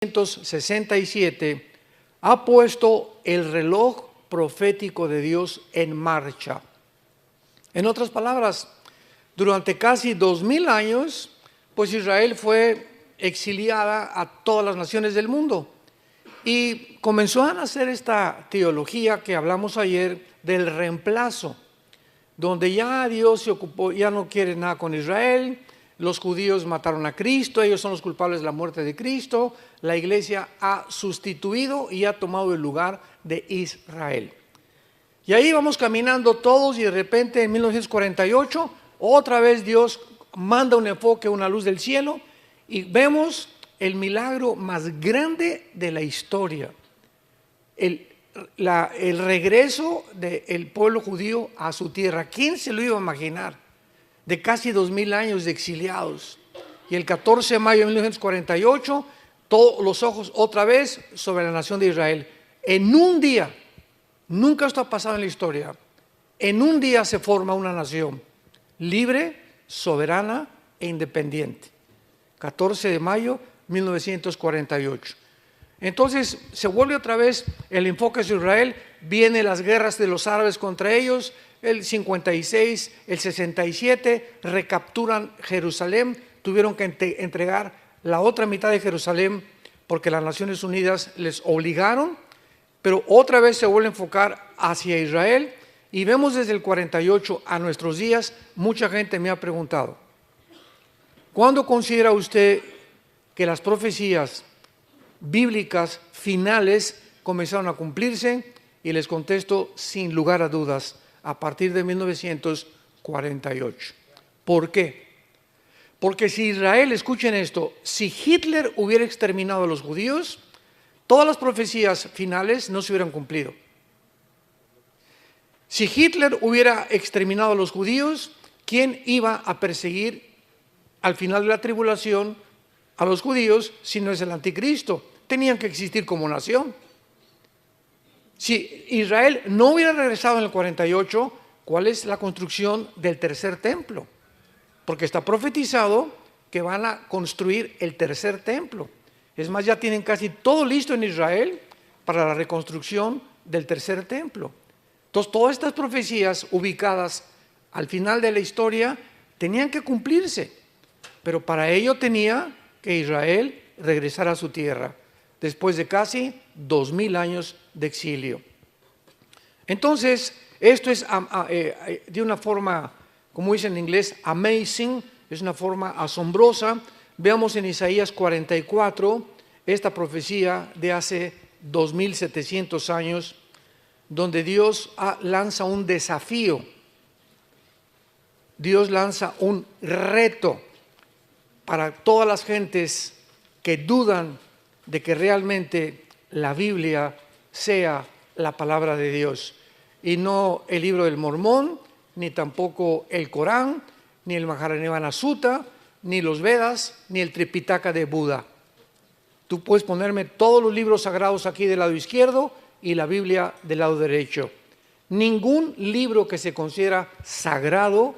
1967 ha puesto el reloj profético de Dios en marcha. En otras palabras, durante casi 2000 años, pues Israel fue exiliada a todas las naciones del mundo y comenzó a nacer esta teología que hablamos ayer del reemplazo, donde ya Dios se ocupó, ya no quiere nada con Israel. Los judíos mataron a Cristo, ellos son los culpables de la muerte de Cristo. La iglesia ha sustituido y ha tomado el lugar de Israel. Y ahí vamos caminando todos y de repente en 1948 otra vez Dios manda un enfoque, una luz del cielo y vemos el milagro más grande de la historia. El regreso del pueblo judío a su tierra. ¿Quién se lo iba a imaginar? De casi 2000 años de exiliados. Y el 14 de mayo de 1948, todos los ojos otra vez sobre la nación de Israel. En un día, nunca esto ha pasado en la historia, en un día se forma una nación libre, soberana e independiente. 14 de mayo de 1948. Entonces se vuelve otra vez el enfoque hacia Israel, vienen las guerras de los árabes contra ellos, el 56, el 67, recapturan Jerusalén, tuvieron que entregar la otra mitad de Jerusalén porque las Naciones Unidas les obligaron, pero otra vez se vuelve a enfocar hacia Israel y vemos desde el 48 a nuestros días, mucha gente me ha preguntado, ¿cuándo considera usted que las profecías bíblicas finales comenzaron a cumplirse? Y les contesto sin lugar a dudas, a partir de 1948. ¿Por qué? Porque si Israel, escuchen esto, si Hitler hubiera exterminado a los judíos, todas las profecías finales no se hubieran cumplido. Si Hitler hubiera exterminado a los judíos, ¿quién iba a perseguir al final de la tribulación a los judíos si no es el anticristo? Tenían que existir como nación. Si Israel no hubiera regresado en el 48, ¿cuál es la construcción del tercer templo? Porque está profetizado que van a construir el tercer templo. Es más, ya tienen casi todo listo en Israel para la reconstrucción del tercer templo. Entonces, todas estas profecías ubicadas al final de la historia tenían que cumplirse, pero para ello tenía que Israel regresar a su tierra después de casi 2000 años de exilio. Entonces, esto es de una forma, como dicen en inglés, amazing, es una forma asombrosa. Veamos en Isaías 44, esta profecía de hace 2700 años, donde Dios lanza un desafío, Dios lanza un reto para todas las gentes que dudan de que realmente la Biblia sea la palabra de Dios y no el libro del Mormón, ni tampoco el Corán, ni el Mahajanivana Sutta, ni los Vedas, ni el Tripitaka de Buda. Tú puedes ponerme todos los libros sagrados aquí del lado izquierdo y la Biblia del lado derecho. Ningún libro que se considera sagrado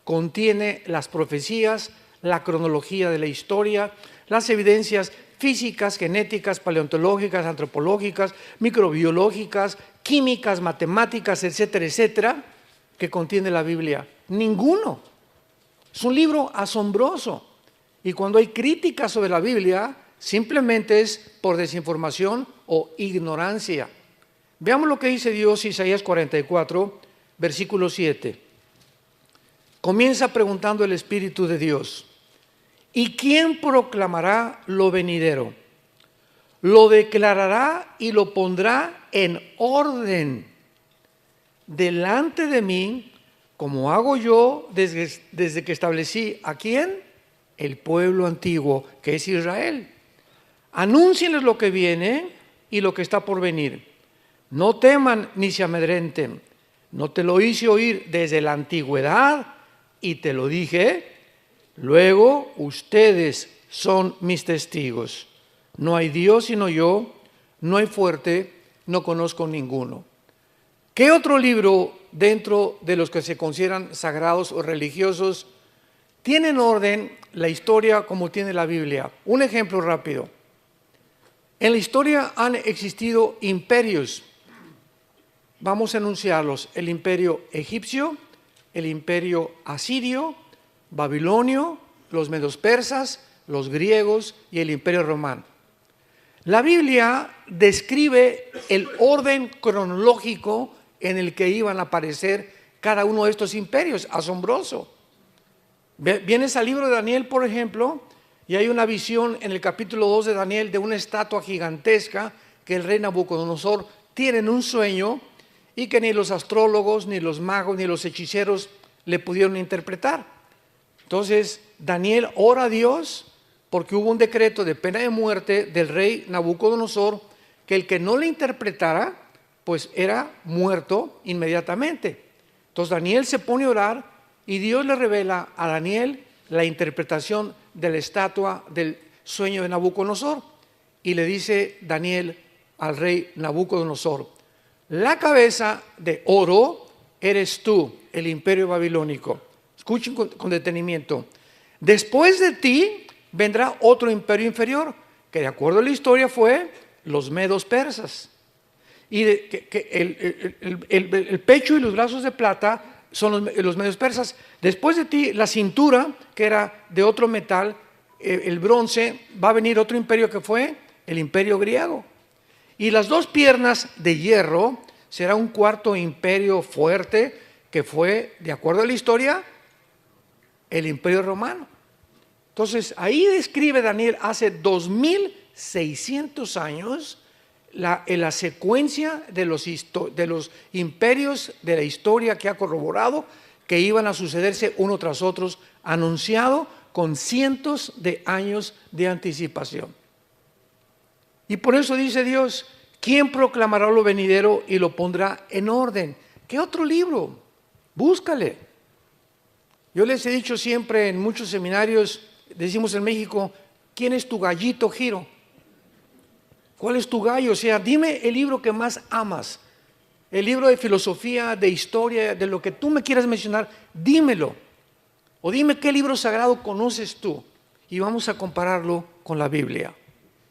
contiene las profecías, la cronología de la historia, las evidencias físicas, genéticas, paleontológicas, antropológicas, microbiológicas, químicas, matemáticas, etcétera, etcétera, que contiene la Biblia. Ninguno. Es un libro asombroso. Y cuando hay críticas sobre la Biblia, simplemente es por desinformación o ignorancia. Veamos lo que dice Dios, Isaías 44, versículo 7. Comienza preguntando el Espíritu de Dios. ¿Y quién proclamará lo venidero? Lo declarará y lo pondrá en orden delante de mí, como hago yo desde que establecí ¿a quién? El pueblo antiguo, que es Israel. Anúncienles lo que viene y lo que está por venir. No teman ni se amedrenten. No te lo hice oír desde la antigüedad y te lo dije. Luego ustedes son mis testigos. No hay Dios sino yo, no hay fuerte, no conozco ninguno. ¿Qué otro libro dentro de los que se consideran sagrados o religiosos tiene en orden la historia como tiene la Biblia? Un ejemplo rápido. En la historia han existido imperios. Vamos a enunciarlos: el imperio egipcio, el imperio asirio, babilonio, los medos persas, los griegos y el imperio romano. La Biblia describe el orden cronológico en el que iban a aparecer cada uno de estos imperios. Asombroso. Vienes al libro de Daniel, por ejemplo, y hay una visión en el capítulo 2 de Daniel de una estatua gigantesca que el rey Nabucodonosor tiene en un sueño y que ni los astrólogos, ni los magos, ni los hechiceros le pudieron interpretar. Entonces Daniel ora a Dios porque hubo un decreto de pena de muerte del rey Nabucodonosor, que el que no le interpretara pues era muerto inmediatamente. Entonces Daniel se pone a orar y Dios le revela a Daniel la interpretación de la estatua del sueño de Nabucodonosor, y le dice Daniel al rey Nabucodonosor: la cabeza de oro eres tú, el imperio babilónico. Escuchen con detenimiento. Después de ti vendrá otro imperio inferior, que de acuerdo a la historia fue los medos persas. Y el pecho y los brazos de plata son los medos persas. Después de ti, la cintura, que era de otro metal, el bronce, va a venir otro imperio que fue el imperio griego. Y las dos piernas de hierro será un cuarto imperio fuerte, que fue, de acuerdo a la historia, el imperio romano. Entonces, ahí describe Daniel hace 2600 años la secuencia de los imperios de la historia que ha corroborado que iban a sucederse uno tras otros, anunciado con cientos de años de anticipación. Y por eso dice Dios: ¿quién proclamará lo venidero y lo pondrá en orden? ¿Qué otro libro? Búscale. Yo les he dicho siempre en muchos seminarios, decimos en México: ¿quién es tu gallito, Giro? ¿Cuál es tu gallo? O sea, dime el libro que más amas, el libro de filosofía, de historia, de lo que tú me quieras mencionar, dímelo. O dime qué libro sagrado conoces tú, y vamos a compararlo con la Biblia.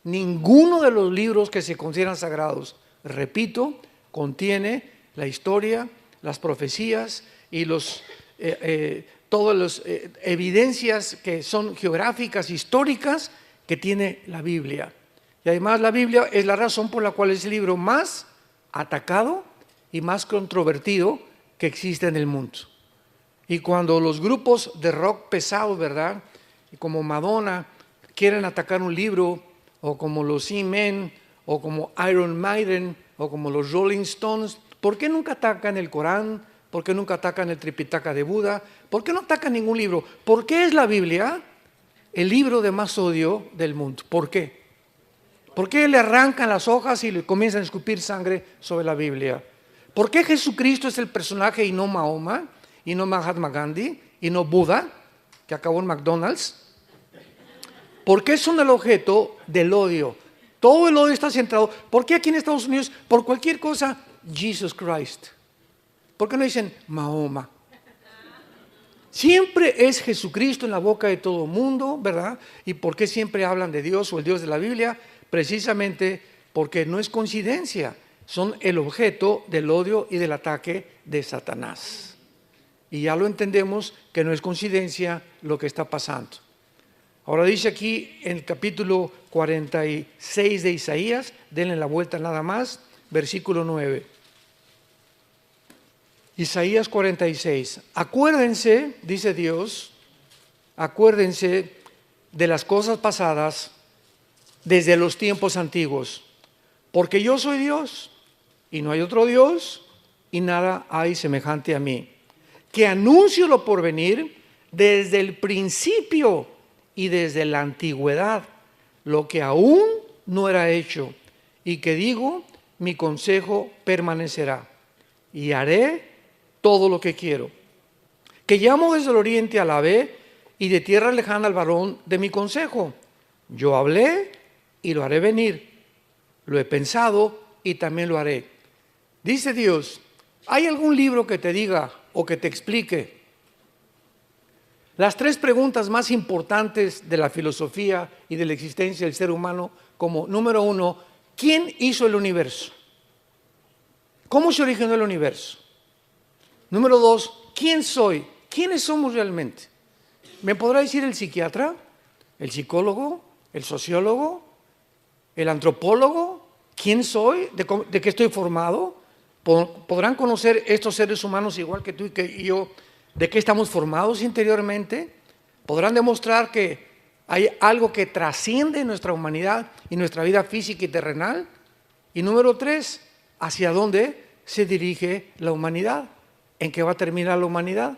Ninguno de los libros que se consideran sagrados, repito, contiene la historia, las profecías y todas las evidencias que son geográficas, históricas, que tiene la Biblia. Y además la Biblia es la razón por la cual es el libro más atacado y más controvertido que existe en el mundo. Y cuando los grupos de rock pesado, ¿verdad?, como Madonna, quieren atacar un libro, o como los E-Men, o como Iron Maiden, o como los Rolling Stones, ¿por qué nunca atacan el Corán? ¿Por qué nunca atacan el Tripitaka de Buda? ¿Por qué no atacan ningún libro? ¿Por qué es la Biblia el libro de más odio del mundo? ¿Por qué? ¿Por qué le arrancan las hojas y le comienzan a escupir sangre sobre la Biblia? ¿Por qué Jesucristo es el personaje y no Mahoma, y no Mahatma Gandhi, y no Buda, que acabó en McDonald's? ¿Por qué son el objeto del odio? Todo el odio está centrado. ¿Por qué aquí en Estados Unidos, por cualquier cosa, Jesus Christ? ¿Por qué no dicen Mahoma? Siempre es Jesucristo en la boca de todo el mundo, ¿verdad? ¿Y por qué siempre hablan de Dios o el Dios de la Biblia? Precisamente porque no es coincidencia, son el objeto del odio y del ataque de Satanás. Y ya lo entendemos que no es coincidencia lo que está pasando. Ahora dice aquí en el capítulo 46 de Isaías, denle la vuelta nada más, versículo 9. Isaías 46. Acuérdense, dice Dios, acuérdense de las cosas pasadas desde los tiempos antiguos, porque yo soy Dios y no hay otro Dios y nada hay semejante a mí, que anuncio lo por venir desde el principio y desde la antigüedad, lo que aún no era hecho, y que digo, mi consejo permanecerá y haré todo lo que quiero, que llamo desde el oriente a la ve y de tierra lejana al varón de mi consejo. Yo hablé y lo haré venir, lo he pensado y también lo haré. Dice Dios: ¿hay algún libro que te diga o que te explique las tres preguntas más importantes de la filosofía y de la existencia del ser humano, como número uno, ¿quién hizo el universo? ¿Cómo se originó el universo? Número dos, ¿quién soy? ¿Quiénes somos realmente? ¿Me podrá decir el psiquiatra, el psicólogo, el sociólogo, el antropólogo? ¿Quién soy? ¿De qué estoy formado? ¿Podrán conocer estos seres humanos igual que tú y que yo de qué estamos formados interiormente? ¿Podrán demostrar que hay algo que trasciende nuestra humanidad y nuestra vida física y terrenal? Y número tres, ¿hacia dónde se dirige la humanidad? ¿En qué va a terminar la humanidad?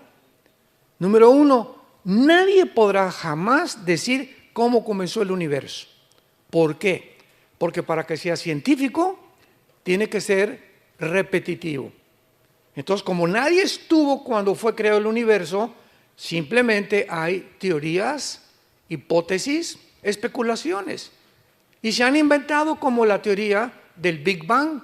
Número uno, nadie podrá jamás decir cómo comenzó el universo. ¿Por qué? Porque para que sea científico, tiene que ser repetitivo. Entonces, como nadie estuvo cuando fue creado el universo, simplemente hay teorías, hipótesis, especulaciones. Y se han inventado como la teoría del Big Bang.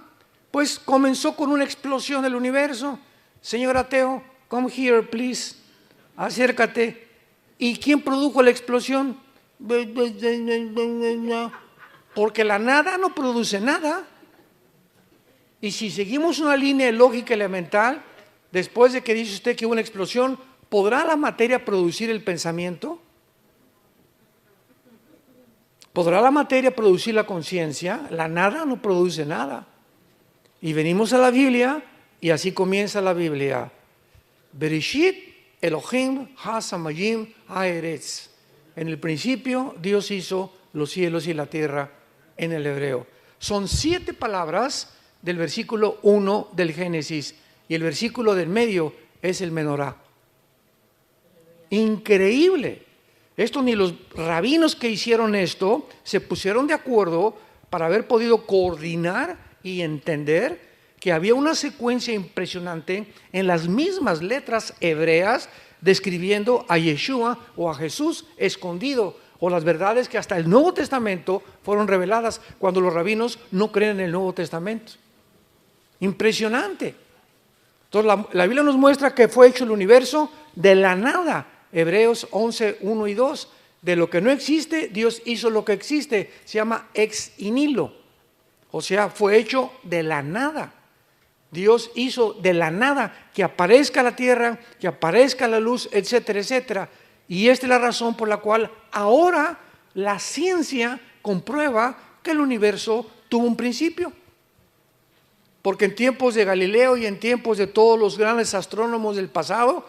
Pues comenzó con una explosión del universo. Señor ateo, come here, please. Acércate. ¿Y quién produjo la explosión? Porque la nada no produce nada. Y si seguimos una línea lógica elemental, después de que dice usted que hubo una explosión, ¿podrá la materia producir el pensamiento? ¿Podrá la materia producir la conciencia? La nada no produce nada. Y venimos a la Biblia y así comienza la Biblia. Bereshit Elohim ha-samayim ha-eretz. En el principio Dios hizo los cielos y la tierra en el hebreo. Son 7 palabras del versículo 1 del Génesis y el versículo del medio es el menorá. Increíble. Esto ni los rabinos que hicieron esto se pusieron de acuerdo para haber podido coordinar y entender que había una secuencia impresionante en las mismas letras hebreas describiendo a Yeshua o a Jesús escondido, o las verdades que hasta el Nuevo Testamento fueron reveladas cuando los rabinos no creen en el Nuevo Testamento. Impresionante. Entonces la Biblia nos muestra que fue hecho el universo de la nada. Hebreos 11, 1 y 2. De lo que no existe, Dios hizo lo que existe. Se llama ex nihilo. O sea, fue hecho de la nada. Dios hizo de la nada que aparezca la tierra, que aparezca la luz, etcétera, etcétera. Y esta es la razón por la cual ahora la ciencia comprueba que el universo tuvo un principio. Porque en tiempos de Galileo y en tiempos de todos los grandes astrónomos del pasado,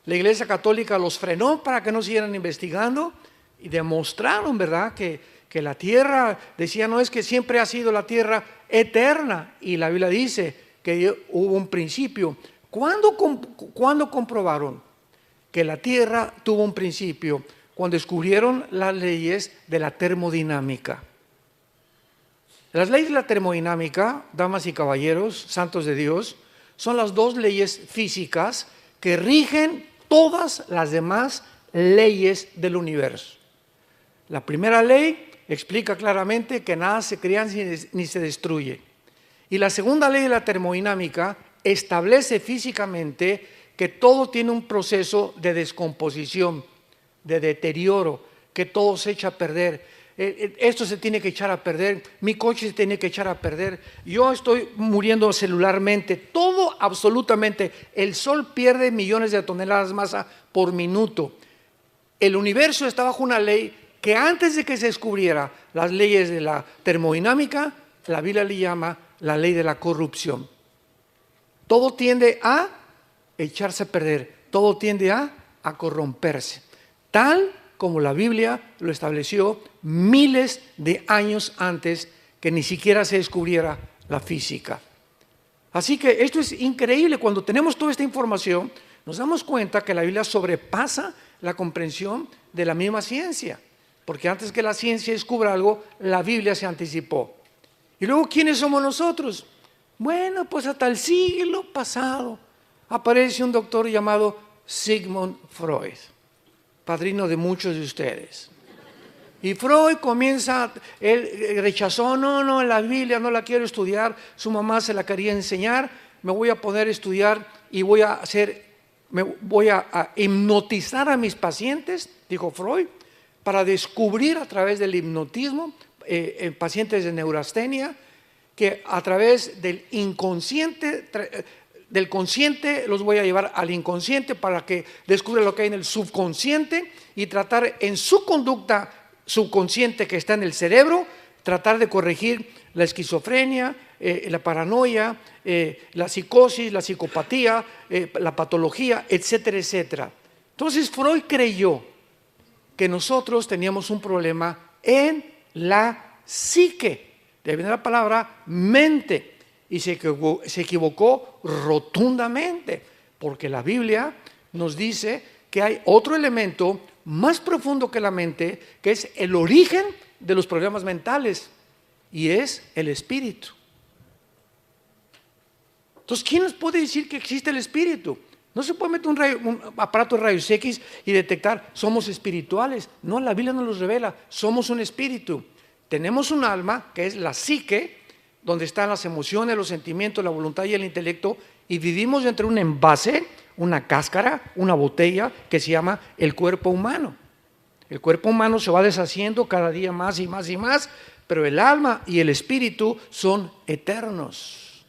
la Iglesia Católica los frenó para que no siguieran investigando y demostraron, ¿verdad?, que la Tierra, decía, no es que siempre ha sido la Tierra eterna. Y la Biblia dice que hubo un principio. ¿Cuándo comprobaron que la Tierra tuvo un principio? Cuando descubrieron las leyes de la termodinámica. Las leyes de la termodinámica, damas y caballeros, santos de Dios, son las 2 leyes físicas que rigen todas las demás leyes del universo. La primera ley explica claramente que nada se crea ni se destruye. Y la segunda ley de la termodinámica establece físicamente que todo tiene un proceso de descomposición, de deterioro, que todo se echa a perder. Esto se tiene que echar a perder, mi coche se tiene que echar a perder, yo estoy muriendo celularmente, todo absolutamente. El sol pierde millones de toneladas de masa por minuto. El universo está bajo una ley que antes de que se descubriera las leyes de la termodinámica, la Biblia le llama la ley de la corrupción. Todo tiende a echarse a perder, todo tiende a corromperse, tal como la Biblia lo estableció miles de años antes que ni siquiera se descubriera la física. Así que esto es increíble. Cuando tenemos toda esta información, nos damos cuenta que la Biblia sobrepasa la comprensión de la misma ciencia, porque antes que la ciencia descubra algo, la Biblia se anticipó. Y luego, ¿quiénes somos nosotros? Bueno, pues hasta el siglo pasado aparece un doctor llamado Sigmund Freud, padrino de muchos de ustedes. Y Freud comienza, él rechazó, no, la Biblia no la quiero estudiar, su mamá se la quería enseñar, me voy a poner a estudiar y voy a ser me voy a hipnotizar a mis pacientes, dijo Freud, para descubrir a través del hipnotismo en pacientes de neurastenia, que a través del inconsciente, del consciente los voy a llevar al inconsciente para que descubra lo que hay en el subconsciente y tratar en su conducta subconsciente que está en el cerebro, tratar de corregir la esquizofrenia, la paranoia, la psicosis, la psicopatía, la patología, etcétera, etcétera. Entonces Freud creyó que nosotros teníamos un problema en la psique, de ahí viene la palabra mente, y se equivocó rotundamente, porque la Biblia nos dice que hay otro elemento más profundo que la mente, que es el origen de los problemas mentales, y es el espíritu. Entonces, ¿quién nos puede decir que existe el espíritu? No se puede meter un aparato de rayos X y detectar, somos espirituales. No, la Biblia nos lo revela, somos un espíritu. Tenemos un alma, que es la psique, donde están las emociones, los sentimientos, la voluntad y el intelecto, y vivimos entre un envase, una cáscara, una botella, que se llama el cuerpo humano. El cuerpo humano se va deshaciendo cada día más y más y más, pero el alma y el espíritu son eternos,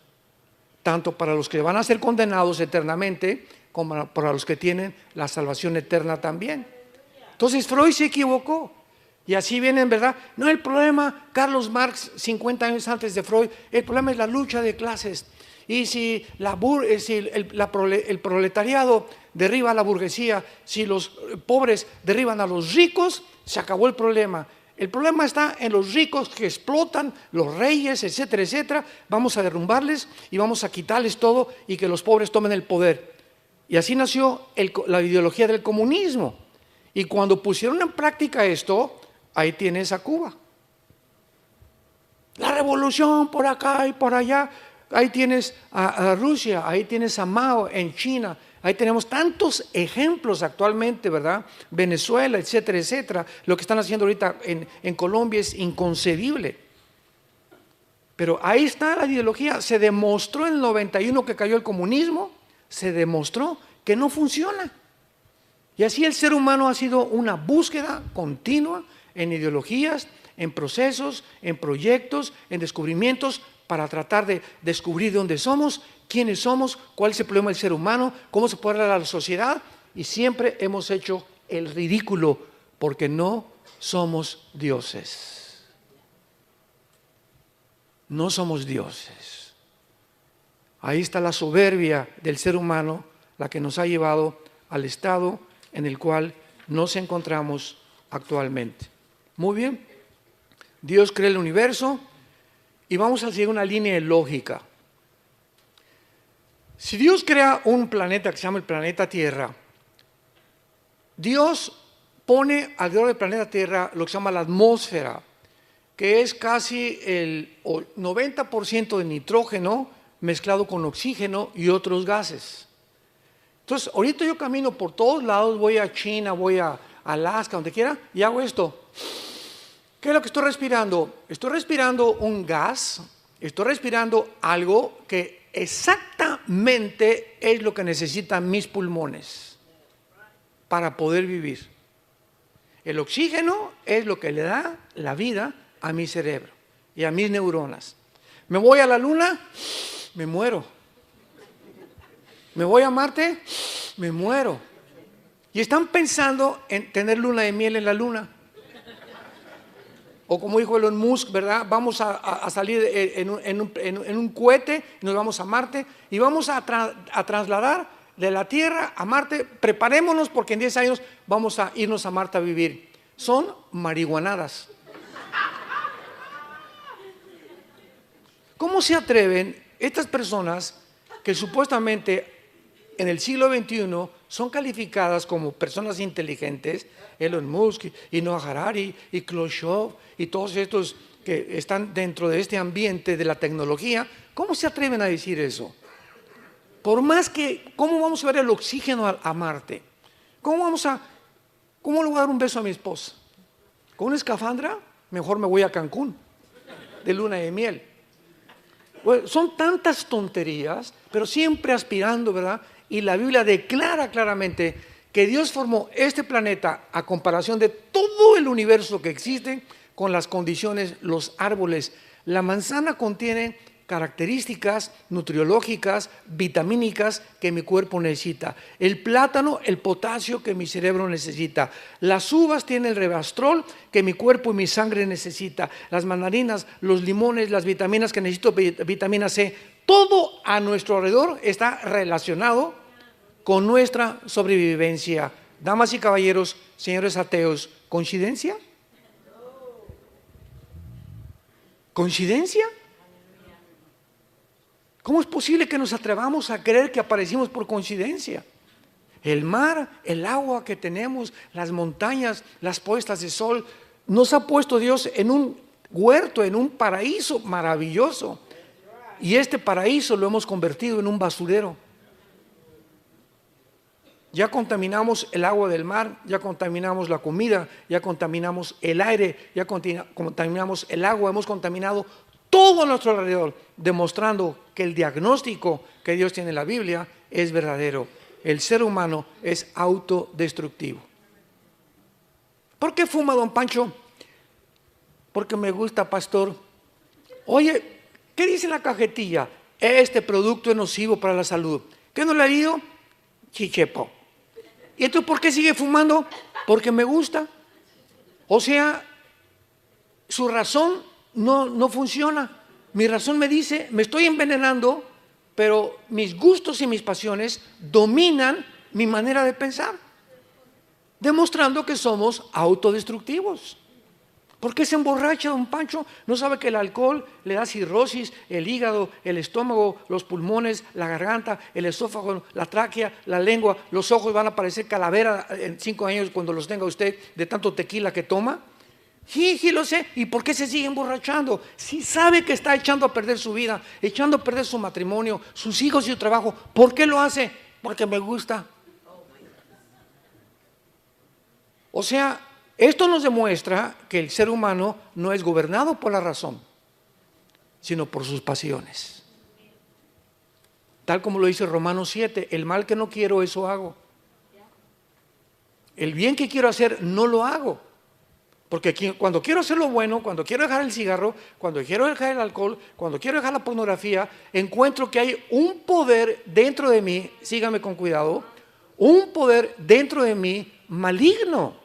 tanto para los que van a ser condenados eternamente, como para los que tienen la salvación eterna también. Entonces Freud se equivocó. Y así viene, ¿verdad? No, el problema, Carlos Marx, 50 años antes de Freud, el problema es la lucha de clases. Y si el proletariado derriba a la burguesía, si los pobres derriban a los ricos, se acabó el problema. El problema está en los ricos que explotan, los reyes, etcétera, etcétera. Vamos a derrumbarles y vamos a quitarles todo y que los pobres tomen el poder. Y así nació la ideología del comunismo. Y cuando pusieron en práctica esto, ahí tienes a Cuba. La revolución por acá y por allá. Ahí tienes a Rusia, ahí tienes a Mao en China. Ahí tenemos tantos ejemplos actualmente, ¿verdad? Venezuela, etcétera, etcétera. Lo que están haciendo ahorita en Colombia es inconcebible. Pero ahí está la ideología. Se demostró en el 91 que cayó el comunismo. Se demostró que no funciona. Y así el ser humano ha sido una búsqueda continua en ideologías, en procesos, en proyectos, en descubrimientos, para tratar de descubrir dónde somos, quiénes somos, cuál es el problema del ser humano, cómo se puede arreglar la sociedad, y siempre hemos hecho el ridículo porque no somos dioses. No somos dioses. Ahí está la soberbia del ser humano, la que nos ha llevado al estado en el cual nos encontramos actualmente. Muy bien, Dios crea el universo y vamos a seguir una línea de lógica. Si Dios crea un planeta que se llama el planeta Tierra, Dios pone alrededor del planeta Tierra lo que se llama la atmósfera, que es casi el 90% de nitrógeno mezclado con oxígeno y otros gases. Entonces, ahorita yo camino por todos lados, voy a China, voy a Alaska, donde quiera, y hago esto. ¿Qué es lo que estoy respirando? Estoy respirando un gas, estoy respirando algo que exactamente es lo que necesitan mis pulmones para poder vivir. El oxígeno es lo que le da la vida a mi cerebro y a mis neuronas. Me voy a la luna, me muero. Me voy a Marte, me muero. Y están pensando en tener luna de miel en la luna. O como dijo Elon Musk, ¿verdad? Vamos a salir en un cohete, nos vamos a Marte y vamos a trasladar de la Tierra a Marte. Preparémonos porque en 10 años vamos a irnos a Marte a vivir. Son marihuanadas. ¿Cómo se atreven estas personas que supuestamente en el siglo XXI son calificadas como personas inteligentes, Elon Musk y Noah Harari y Khrushchev y todos estos que están dentro de este ambiente de la tecnología? ¿Cómo se atreven a decir eso? Por más que, ¿cómo vamos a ver el oxígeno a Marte? ¿Cómo le voy a dar un beso a mi esposa? ¿Con una escafandra? Mejor me voy a Cancún, de luna de miel. Bueno, son tantas tonterías, pero siempre aspirando, ¿verdad? y la Biblia declara claramente que Dios formó este planeta a comparación de todo el universo que existe, con las condiciones, los árboles. La manzana contiene características nutriológicas, vitamínicas que mi cuerpo necesita. El plátano, el potasio que mi cerebro necesita. Las uvas tienen el resveratrol que mi cuerpo y mi sangre necesita. Las mandarinas, los limones, las vitaminas que necesito, vitamina C. Todo a nuestro alrededor está relacionado con nuestra sobrevivencia. Damas y caballeros, señores ateos, ¿coincidencia? ¿Coincidencia? ¿Cómo es posible que nos atrevamos a creer que aparecimos por coincidencia? El mar, el agua que tenemos, las montañas, las puestas de sol, nos ha puesto Dios en un huerto, en un paraíso maravilloso. Y este paraíso lo hemos convertido en un basurero. Ya contaminamos el agua del mar, ya contaminamos la comida, ya contaminamos el aire, ya contaminamos el agua, hemos contaminado todo a nuestro alrededor, demostrando que el diagnóstico que Dios tiene en la Biblia es verdadero. El ser humano es autodestructivo. ¿Por qué fuma, don Pancho? Porque me gusta, pastor. Oye, ¿qué dice la cajetilla? Este producto es nocivo para la salud. ¿Qué no le ha ido? Chichepo. ¿Y entonces por qué sigue fumando? Porque me gusta. O sea, su razón no funciona. Mi razón me dice, me estoy envenenando, pero mis gustos y mis pasiones dominan mi manera de pensar, demostrando que somos autodestructivos. ¿Por qué se emborracha, don Pancho? ¿No sabe que el alcohol le da cirrosis, el hígado, el estómago, los pulmones, la garganta, el esófago, la tráquea, la lengua, los ojos van a parecer calavera en 5 años cuando los tenga usted de tanto tequila que toma? Sí, lo sé. ¿Y por qué se sigue emborrachando? Si sabe que está echando a perder su vida, echando a perder su matrimonio, sus hijos y su trabajo, ¿por qué lo hace? Porque me gusta. O sea, esto nos demuestra que el ser humano no es gobernado por la razón, sino por sus pasiones. Tal como lo dice Romanos 7, el mal que no quiero, eso hago. El bien que quiero hacer, no lo hago. Porque cuando quiero hacer lo bueno, cuando quiero dejar el cigarro, cuando quiero dejar el alcohol, cuando quiero dejar la pornografía, encuentro que hay un poder dentro de mí, sígame con cuidado, un poder dentro de mí maligno,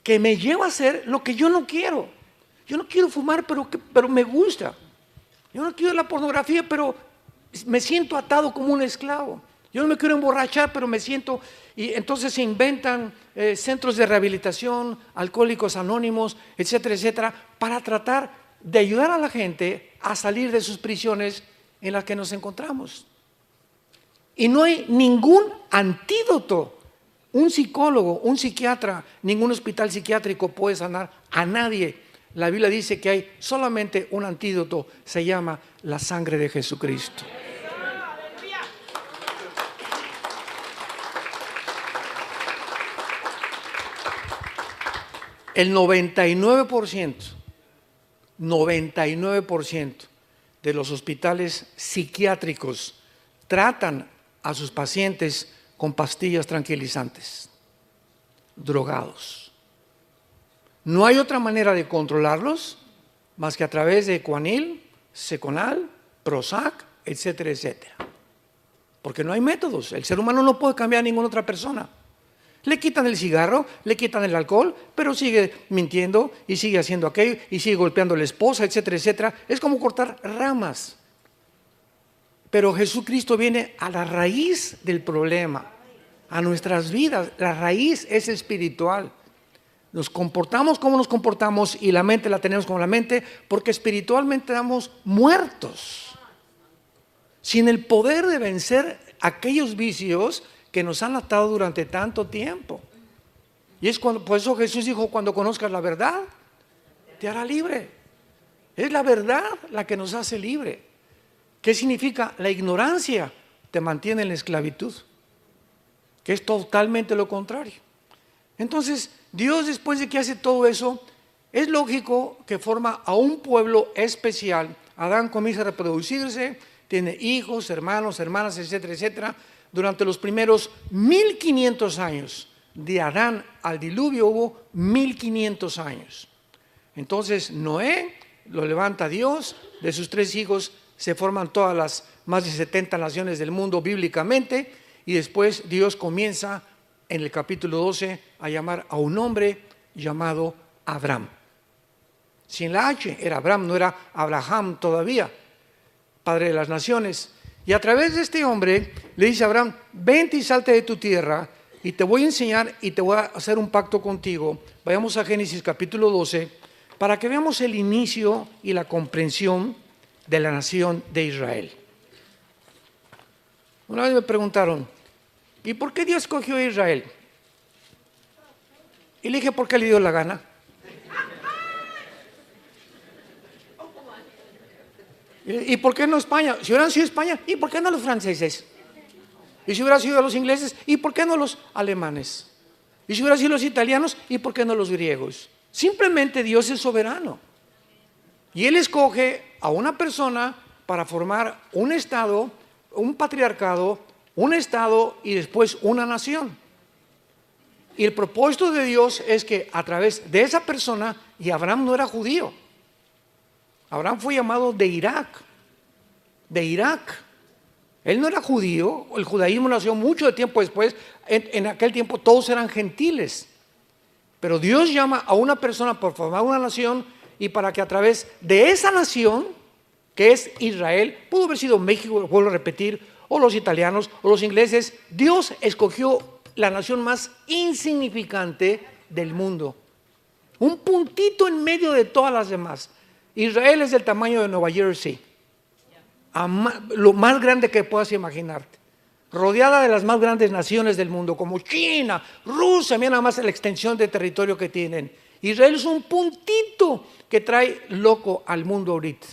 que me lleva a hacer lo que yo no quiero. Yo no quiero fumar, pero me gusta. Yo no quiero la pornografía, pero me siento atado como un esclavo. Yo no me quiero emborrachar, pero me siento... Y entonces se inventan centros de rehabilitación, alcohólicos anónimos, etcétera, etcétera, para tratar de ayudar a la gente a salir de sus prisiones en las que nos encontramos. Y no hay ningún antídoto. Un psicólogo, un psiquiatra, ningún hospital psiquiátrico puede sanar a nadie. La Biblia dice que hay solamente un antídoto, se llama la sangre de Jesucristo. El 99% de los hospitales psiquiátricos tratan a sus pacientes con pastillas tranquilizantes, drogados. No hay otra manera de controlarlos más que a través de Ecuanil, Seconal, Prozac, etcétera, etcétera. Porque no hay métodos. El ser humano no puede cambiar a ninguna otra persona. Le quitan el cigarro, le quitan el alcohol, pero sigue mintiendo y sigue haciendo aquello y sigue golpeando a la esposa, etcétera, etcétera. Es como cortar ramas. Pero Jesucristo viene a la raíz del problema, a nuestras vidas. La raíz es espiritual. Nos comportamos como nos comportamos y la mente la tenemos como la mente porque espiritualmente estamos muertos. Sin el poder de vencer aquellos vicios que nos han atado durante tanto tiempo. Y es por eso Jesús dijo, cuando conozcas la verdad, te hará libre. Es la verdad la que nos hace libre. ¿Qué significa? La ignorancia te mantiene en la esclavitud, que es totalmente lo contrario. Entonces, Dios, después de que hace todo eso, es lógico que forma a un pueblo especial. Adán comienza a reproducirse, tiene hijos, hermanos, hermanas, etcétera, etcétera. durante los primeros 1500 años. De Adán al diluvio hubo 1500 años. Entonces Noé lo levanta Dios, de sus 3 hijos se forman todas las más de 70 naciones del mundo bíblicamente, y después Dios comienza en el capítulo 12 a llamar a un hombre llamado Abraham. Sin la H, era Abraham, no era Abraham todavía, padre de las naciones. Y a través de este hombre le dice a Abraham: vente y salte de tu tierra y te voy a enseñar y te voy a hacer un pacto contigo. Vayamos a Génesis capítulo 12 para que veamos el inicio y la comprensión de la nación de Israel. Una vez me preguntaron: ¿y por qué Dios escogió a Israel? Y le dije: porque le dio la gana. ¿Y por qué no España? Si hubieran sido España, ¿y por qué no los franceses? Y si hubieran sido los ingleses, ¿y por qué no los alemanes? Y si hubieran sido los italianos, ¿y por qué no los griegos? Simplemente Dios es soberano. Y Él escoge a una persona para formar un estado, un patriarcado, un estado y después una nación. Y el propósito de Dios es que a través de esa persona, y Abraham no era judío, Abraham fue llamado de Irak. Él no era judío, el judaísmo nació mucho tiempo después. En aquel tiempo todos eran gentiles. Pero Dios llama a una persona por formar una nación, y para que a través de esa nación, que es Israel, pudo haber sido México, vuelvo a repetir, o los italianos, o los ingleses, Dios escogió la nación más insignificante del mundo. Un puntito en medio de todas las demás. Israel es del tamaño de Nueva Jersey, lo más grande que puedas imaginarte, rodeada de las más grandes naciones del mundo, como China, Rusia. Mira nada más la extensión de territorio que tienen. Israel es un puntito que trae loco al mundo ahorita.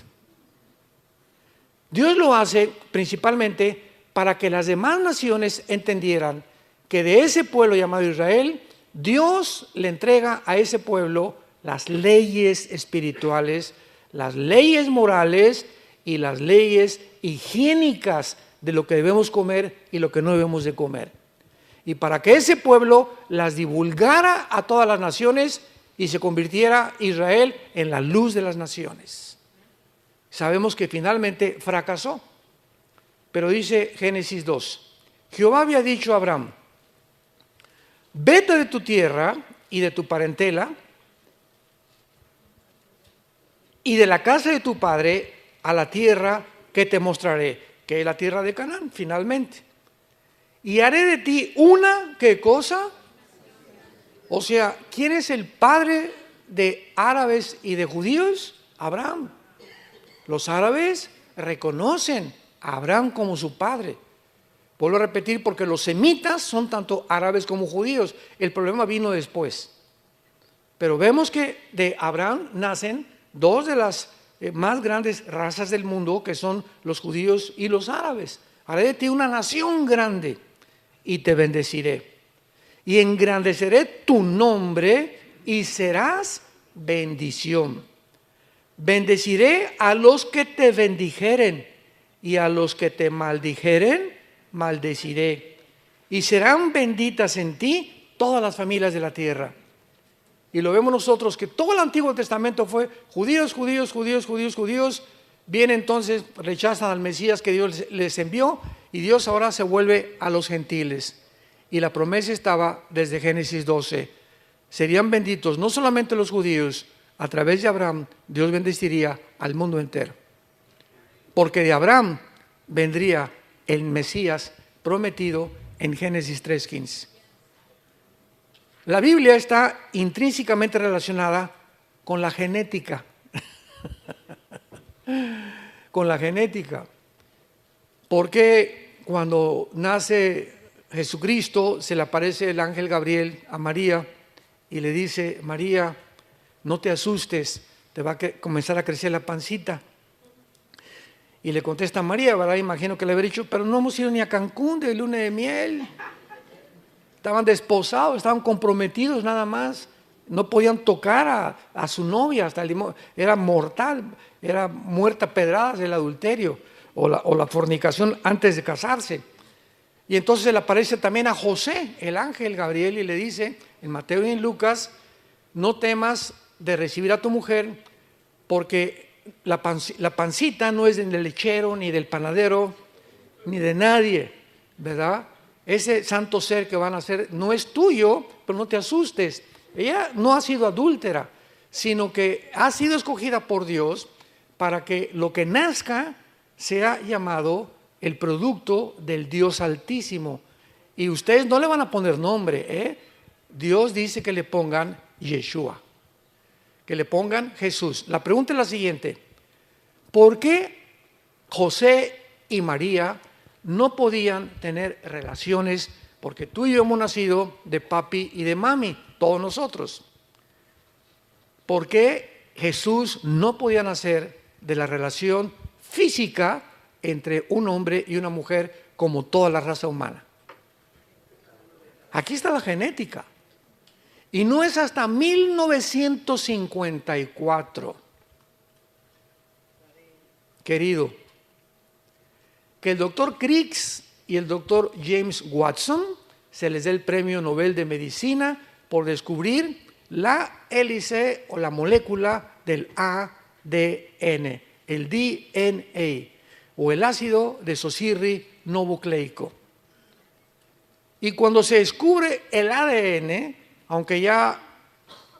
Dios lo hace principalmente para que las demás naciones entendieran que de ese pueblo llamado Israel, Dios le entrega a ese pueblo las leyes espirituales, las leyes morales y las leyes higiénicas de lo que debemos comer y lo que no debemos de comer. Y para que ese pueblo las divulgara a todas las naciones y se convirtiera Israel en la luz de las naciones. Sabemos que finalmente fracasó. Pero dice Génesis 2, Jehová había dicho a Abraham: vete de tu tierra y de tu parentela y de la casa de tu padre a la tierra que te mostraré, que es la tierra de Canaán, finalmente. Y haré de ti una, ¿qué cosa? O sea, ¿quién es el padre de árabes y de judíos? Abraham. Los árabes reconocen a Abraham como su padre. Vuelvo a repetir, porque los semitas son tanto árabes como judíos. El problema vino después. Pero vemos que de Abraham nacen dos de las más grandes razas del mundo, que son los judíos y los árabes. Haré de ti una nación grande y te bendeciré. Y engrandeceré tu nombre y serás bendición. Bendeciré a los que te bendijeren y a los que te maldijeren, maldeciré. Y serán benditas en ti todas las familias de la tierra. Y lo vemos nosotros, que todo el Antiguo Testamento fue judíos, judíos, judíos, judíos, judíos. Bien, entonces rechazan al Mesías que Dios les envió, y Dios ahora se vuelve a los gentiles. Y la promesa estaba desde Génesis 12. Serían benditos no solamente los judíos, a través de Abraham Dios bendeciría al mundo entero. Porque de Abraham vendría el Mesías prometido en Génesis 3:15. La Biblia está intrínsecamente relacionada con la genética. Con la genética. Porque cuando nace Jesucristo, se le aparece el ángel Gabriel a María y le dice: María, no te asustes, te va a comenzar a crecer la pancita. Y le contesta María, ¿verdad? Imagino que le habría dicho: pero no hemos ido ni a Cancún de luna de miel. Estaban desposados, estaban comprometidos nada más. No podían tocar a su novia, hasta era mortal, era muerta a pedradas el adulterio o la fornicación antes de casarse. Y entonces se le aparece también a José, el ángel Gabriel, y le dice en Mateo y en Lucas: no temas de recibir a tu mujer, porque la pancita no es del lechero, ni del panadero, ni de nadie, ¿verdad? Ese santo ser que van a hacer no es tuyo, pero no te asustes. Ella no ha sido adúltera, sino que ha sido escogida por Dios para que lo que nazca sea llamado el producto del Dios Altísimo. Y ustedes no le van a poner nombre, ¿eh? Dios dice que le pongan Yeshua, que le pongan Jesús. La pregunta es la siguiente: ¿por qué José y María no podían tener relaciones? Porque tú y yo hemos nacido de papi y de mami, todos nosotros. ¿Por qué Jesús no podía nacer de la relación física entre un hombre y una mujer como toda la raza humana? Aquí está la genética. Y no es hasta 1954, querido, que el doctor Crick y el doctor James Watson se les dé el premio Nobel de Medicina por descubrir la hélice o la molécula del ADN, el DNA, o el ácido desoxirribonucleico. Y cuando se descubre el ADN, aunque ya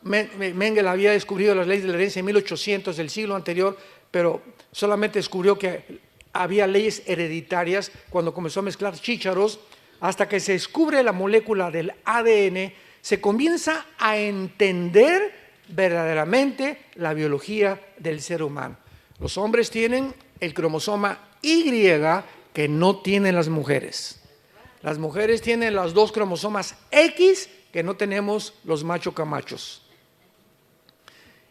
Mengele había descubrido las leyes de la herencia en 1800 del siglo anterior, pero solamente descubrió que había leyes hereditarias cuando comenzó a mezclar chícharos. Hasta que se descubre la molécula del ADN, se comienza a entender verdaderamente la biología del ser humano. Los hombres tienen el cromosoma Y que no tienen las mujeres. Las mujeres tienen los dos cromosomas X que no tenemos los machos camachos.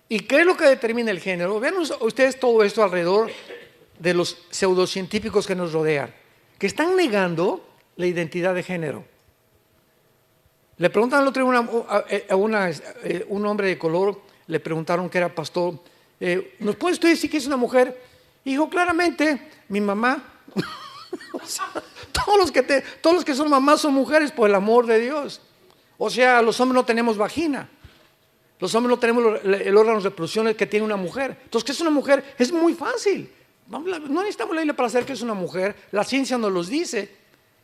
¿Y qué es lo que determina el género? Vean ustedes todo esto alrededor de los pseudocientíficos que nos rodean, que están negando la identidad de género. Le preguntan al otro día un hombre de color, le preguntaron que era pastor: ¿nos puede usted decir que es una mujer? Y dijo claramente: mi mamá. O sea, todos los que son mamás son mujeres, por el amor de Dios. O sea, los hombres no tenemos vagina, los hombres no tenemos el órgano de reproducción que tiene una mujer. Entonces, ¿qué es una mujer? Es muy fácil. No necesitamos la Biblia para saber que es una mujer. La ciencia nos los dice.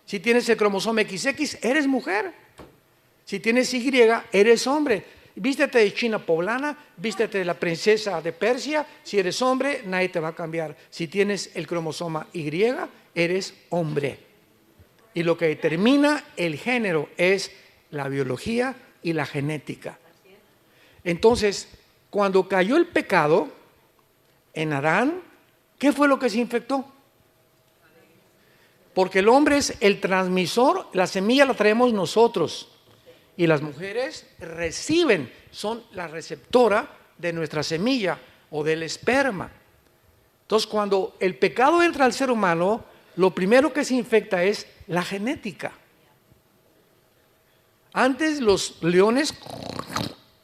Si tienes el cromosoma XX, eres mujer. Si tienes Y, eres hombre. Vístete de china poblana, vístete de la princesa de Persia. Si eres hombre, nadie te va a cambiar. Si tienes el cromosoma Y, eres hombre. Y lo que determina el género es la biología y la genética. Entonces, cuando cayó el pecado en Adán, ¿qué fue lo que se infectó? Porque el hombre es el transmisor, la semilla la traemos nosotros. Y las mujeres reciben, son la receptora de nuestra semilla o del esperma. Entonces, cuando el pecado entra al ser humano, lo primero que se infecta es la genética. Antes los leones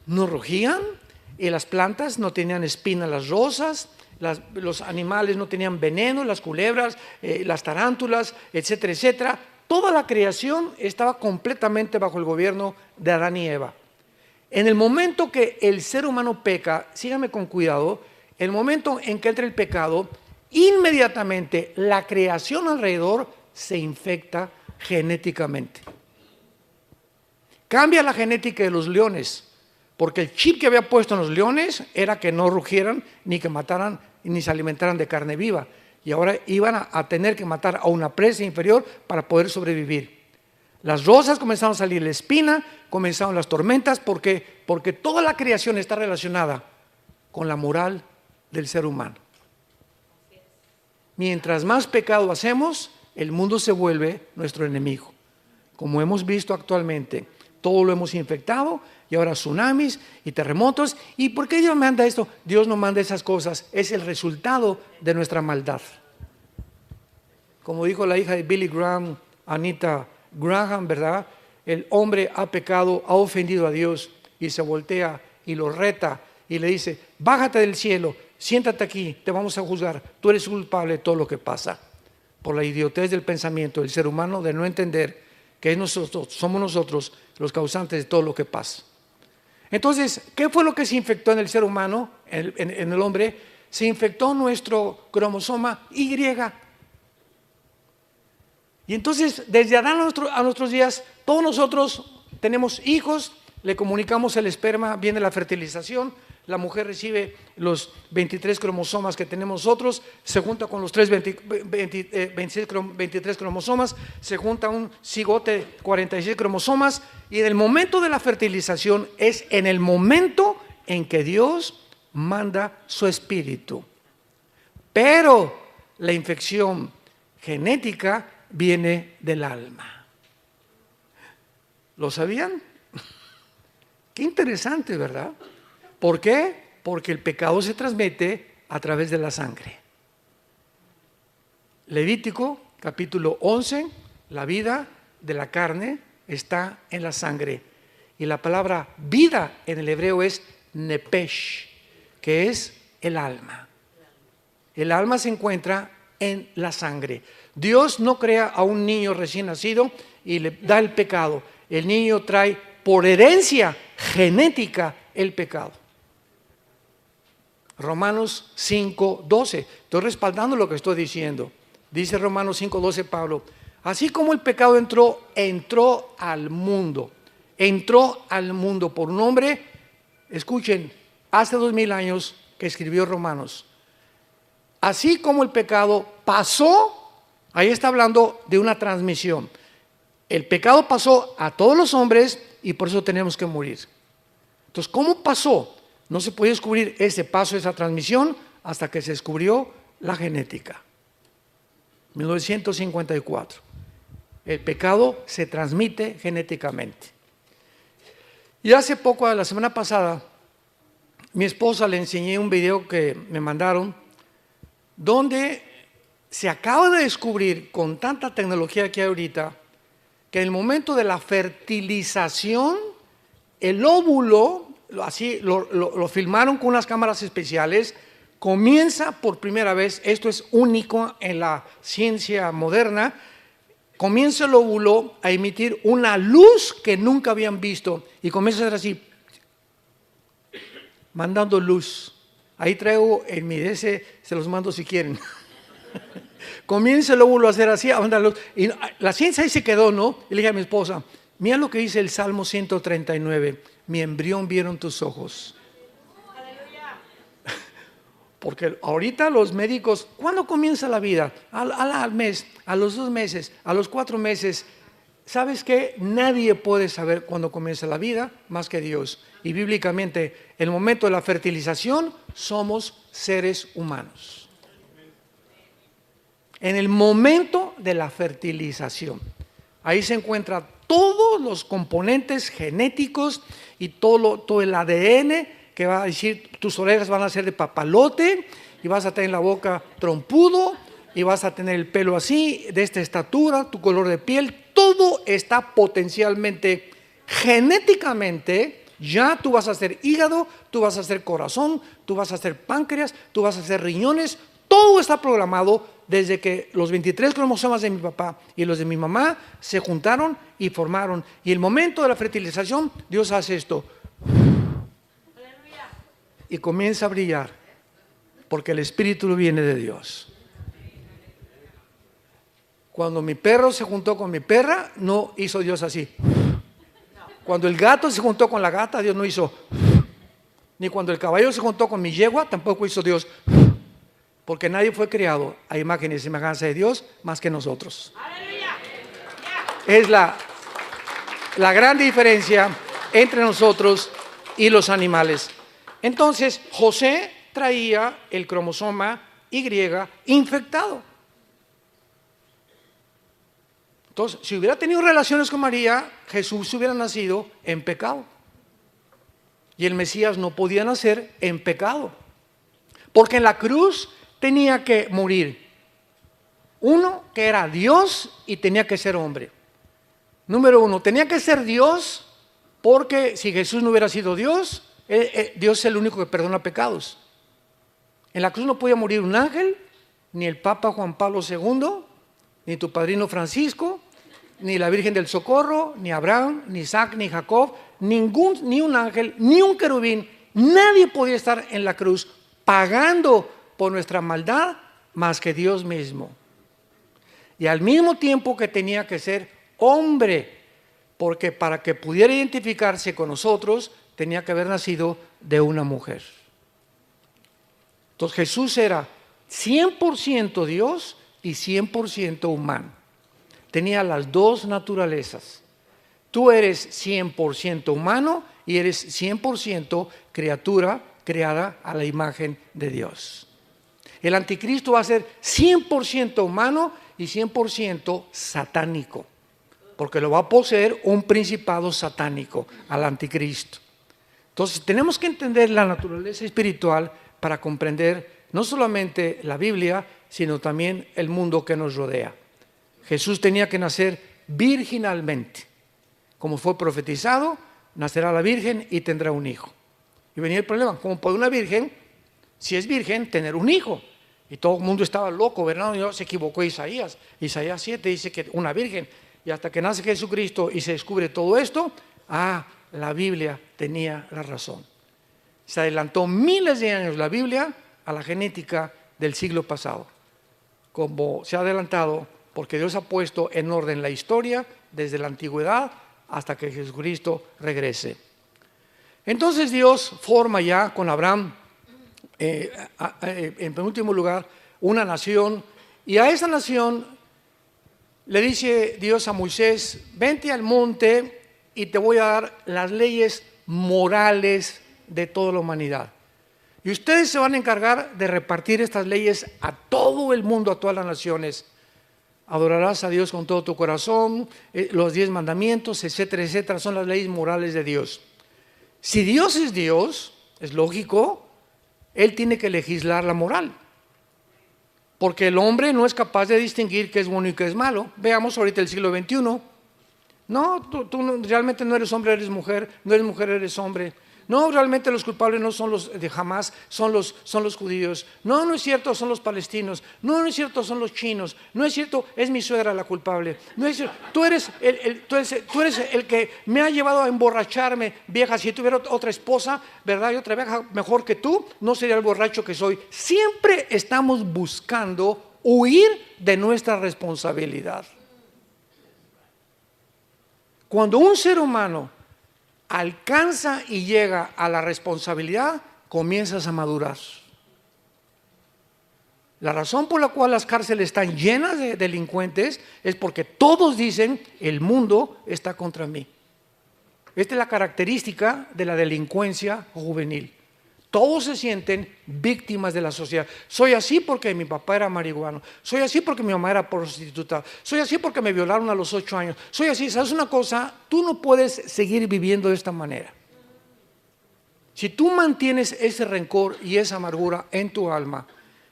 no rugían y las plantas no tenían espinas, las rosas, los animales no tenían veneno, las culebras, las tarántulas, etcétera, etcétera. Toda la creación estaba completamente bajo el gobierno de Adán y Eva. En el momento que el ser humano peca, síganme con cuidado, el momento en que entra el pecado, inmediatamente la creación alrededor se infecta genéticamente. Cambia la genética de los leones, porque el chip que había puesto en los leones era que no rugieran, ni que mataran, ni se alimentaran de carne viva. Y ahora iban a tener que matar a una presa inferior para poder sobrevivir. Las rosas comenzaron a salir la espina, comenzaron las tormentas, porque toda la creación está relacionada con la moral del ser humano. Mientras más pecado hacemos, el mundo se vuelve nuestro enemigo. Como hemos visto actualmente, todo lo hemos infectado, y ahora tsunamis y terremotos. ¿Y por qué Dios manda esto? Dios no manda esas cosas, es el resultado de nuestra maldad. Como dijo la hija de Billy Graham, Anita Graham, ¿verdad? El hombre ha pecado, ha ofendido a Dios, y se voltea y lo reta y le dice: bájate del cielo, siéntate aquí, te vamos a juzgar, tú eres culpable de todo lo que pasa. por la idiotez del pensamiento del ser humano de no entender que somos nosotros los causantes de todo lo que pasa. Entonces, ¿qué fue lo que se infectó en el ser humano, en el hombre? Se infectó nuestro cromosoma Y. Y entonces, desde Adán a nuestros días, todos nosotros tenemos hijos, le comunicamos el esperma, viene la fertilización, la mujer recibe los 23 cromosomas que tenemos nosotros, se junta con los 23 cromosomas, se junta un cigote 46 cromosomas, y en el momento de la fertilización es en el momento en que Dios manda su espíritu. Pero la infección genética viene del alma. ¿Lo sabían? Qué interesante, ¿verdad? ¿Por qué? Porque el pecado se transmite a través de la sangre. Levítico capítulo 11, la vida de la carne está en la sangre. Y la palabra vida en el hebreo es nepesh, que es el alma. El alma se encuentra en la sangre. Dios no crea a un niño recién nacido y le da el pecado. El niño trae por herencia genética el pecado. Romanos 5:12. Estoy respaldando lo que estoy diciendo. Dice Romanos 5:12 Pablo: así como el pecado entró al mundo por un hombre, escuchen, hace 2000 años que escribió Romanos. Así como el pecado pasó, ahí está hablando de una transmisión. El pecado pasó a todos los hombres y por eso tenemos que morir. Entonces, ¿cómo pasó? No se puede descubrir ese paso, esa transmisión, hasta que se descubrió la genética. 1954. El pecado se transmite genéticamente. Y hace poco, la semana pasada, mi esposa le enseñé un video que me mandaron, donde se acaba de descubrir, con tanta tecnología que hay ahorita, que en el momento de la fertilización, el óvulo, así lo filmaron con unas cámaras especiales, comienza por primera vez, esto es único en la ciencia moderna, comienza el óvulo a emitir una luz que nunca habían visto y comienza a ser así, mandando luz. Ahí traigo en mi DS, se los mando si quieren. Comienza el óvulo a hacer así, a mandar luz. Y la ciencia ahí se quedó, ¿no? Y le dije a mi esposa, mira lo que dice el Salmo 139, mi embrión vieron tus ojos. Porque ahorita los médicos, ¿cuándo comienza la vida? Al mes, a los 2 meses, a los 4 meses. ¿Sabes qué? Nadie puede saber cuándo comienza la vida más que Dios. Y bíblicamente, en el momento de la fertilización, somos seres humanos. En el momento de la fertilización, ahí se encuentran todos los componentes genéticos y todo el ADN que va a decir, tus orejas van a ser de papalote y vas a tener la boca trompudo y vas a tener el pelo así, de esta estatura, tu color de piel, todo está potencialmente, genéticamente, ya tú vas a hacer hígado, tú vas a hacer corazón, tú vas a hacer páncreas, tú vas a hacer riñones, todo está programado desde que los 23 cromosomas de mi papá y los de mi mamá se juntaron y formaron. Y el momento de la fertilización, Dios hace esto. Y comienza a brillar, porque el espíritu viene de Dios. Cuando mi perro se juntó con mi perra, no hizo Dios así. Cuando el gato se juntó con la gata, Dios no hizo. Ni cuando el caballo se juntó con mi yegua, tampoco hizo Dios. Porque nadie fue creado a imagen y semejanza de Dios más que nosotros. Es la gran diferencia entre nosotros y los animales. Entonces, José traía el cromosoma Y infectado. Entonces, si hubiera tenido relaciones con María, Jesús hubiera nacido en pecado. Y el Mesías no podía nacer en pecado. Porque en la cruz tenía que morir uno que era Dios y tenía que ser hombre. Número 1, tenía que ser Dios, porque si Jesús no hubiera sido Dios, Dios es el único que perdona pecados. En la cruz no podía morir un ángel, ni el Papa Juan Pablo II, ni tu padrino Francisco, ni la Virgen del Socorro, ni Abraham, ni Isaac, ni Jacob, ni un ángel, ni un querubín. Nadie podía estar en la cruz pagando por nuestra maldad más que Dios mismo. Y al mismo tiempo que tenía que ser hombre, porque para que pudiera identificarse con nosotros, tenía que haber nacido de una mujer. Entonces Jesús era 100% Dios y 100% humano. Tenía las dos naturalezas. Tú eres 100% humano y eres 100% criatura creada a la imagen de Dios. El anticristo va a ser 100% humano y 100% satánico, porque lo va a poseer un principado satánico, al anticristo. Entonces tenemos que entender la naturaleza espiritual para comprender no solamente la Biblia, sino también el mundo que nos rodea. Jesús tenía que nacer virginalmente. Como fue profetizado, nacerá la virgen y tendrá un hijo. Y venía el problema, ¿cómo puede una virgen, si es virgen, tener un hijo? Y todo el mundo estaba loco, ¿verdad? Y se equivocó Isaías. Isaías 7 dice que una virgen. Y hasta que nace Jesucristo y se descubre todo esto, la Biblia tenía la razón. Se adelantó miles de años la Biblia a la genética del siglo pasado. Como se ha adelantado, porque Dios ha puesto en orden la historia desde la antigüedad hasta que Jesucristo regrese. Entonces Dios forma ya con Abraham, en penúltimo lugar, una nación, y a esa nación le dice Dios a Moisés: vente al monte y te voy a dar las leyes morales de toda la humanidad. Y ustedes se van a encargar de repartir estas leyes a todo el mundo, a todas las naciones. Adorarás a Dios con todo tu corazón, los 10 mandamientos, etcétera, etcétera, son las leyes morales de Dios. Si Dios, es lógico, Él tiene que legislar la moral. Porque el hombre no es capaz de distinguir qué es bueno y qué es malo. Veamos ahorita el siglo XXI. No, tú realmente no eres hombre, eres mujer, no eres mujer, eres hombre. No, realmente los culpables no son los de Hamas, son los judíos. No, no es cierto, son los palestinos. No, no es cierto, son los chinos. No es cierto, es mi suegra la culpable. No es cierto, tú eres el que me ha llevado a emborracharme, vieja. Si tuviera otra esposa, ¿verdad? Y otra vieja mejor que tú, no sería el borracho que soy. Siempre estamos buscando huir de nuestra responsabilidad. Cuando un ser humano alcanza y llega a la responsabilidad, comienzas a madurar. La razón por la cual las cárceles están llenas de delincuentes es porque todos dicen: el mundo está contra mí. Esta es la característica de la delincuencia juvenil. Todos se sienten víctimas de la sociedad. Soy así porque mi papá era marihuano. Soy así porque mi mamá era prostituta. Soy así porque me violaron a los 8 años. Soy así. ¿Sabes una cosa? Tú no puedes seguir viviendo de esta manera. Si tú mantienes ese rencor y esa amargura en tu alma,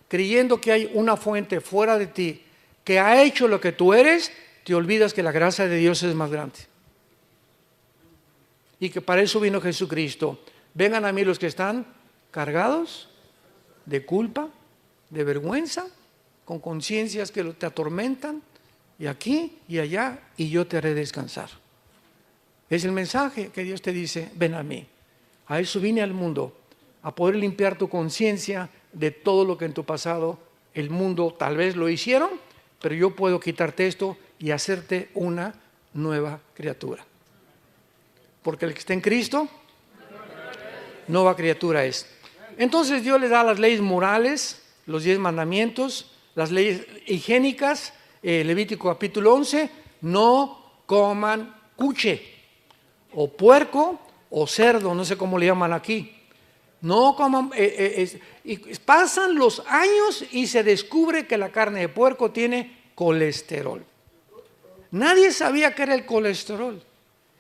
creyendo que hay una fuente fuera de ti que ha hecho lo que tú eres, te olvidas que la gracia de Dios es más grande. Y que para eso vino Jesucristo. Vengan a mí los que están cargados de culpa, de vergüenza, con conciencias que te atormentan, y aquí y allá, y yo te haré descansar. Es el mensaje que Dios te dice: ven a mí. A eso vine al mundo, a poder limpiar tu conciencia de todo lo que en tu pasado el mundo tal vez lo hicieron, pero yo puedo quitarte esto y hacerte una nueva criatura. Porque el que está en Cristo, nueva criatura es. Entonces Dios le da las leyes morales, los 10 mandamientos, las leyes higiénicas. Levítico capítulo 11, no coman cuche, o puerco, o cerdo, no sé cómo le llaman aquí. No coman, y pasan los años y se descubre que la carne de puerco tiene colesterol. Nadie sabía qué era el colesterol.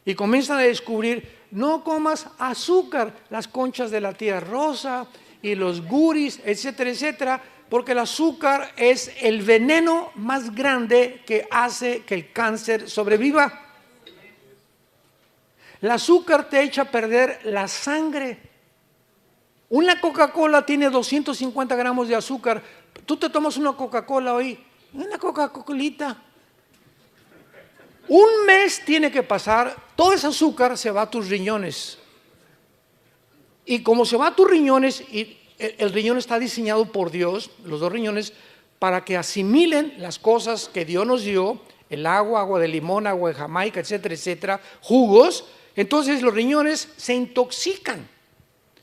Y comienzan a descubrir: no comas azúcar, las conchas de la tía rosa y los guris, etcétera, etcétera, porque el azúcar es el veneno más grande que hace que el cáncer sobreviva. El azúcar te echa a perder la sangre. Una Coca-Cola tiene 250 gramos de azúcar. Tú te tomas una Coca-Cola hoy Una Coca-Colita. Un mes tiene que pasar, todo ese azúcar se va a tus riñones. Y como se va a tus riñones, y el riñón está diseñado por Dios, los dos riñones, para que asimilen las cosas que Dios nos dio, el agua, agua de limón, agua de Jamaica, etcétera, etcétera, jugos. Entonces los riñones se intoxican,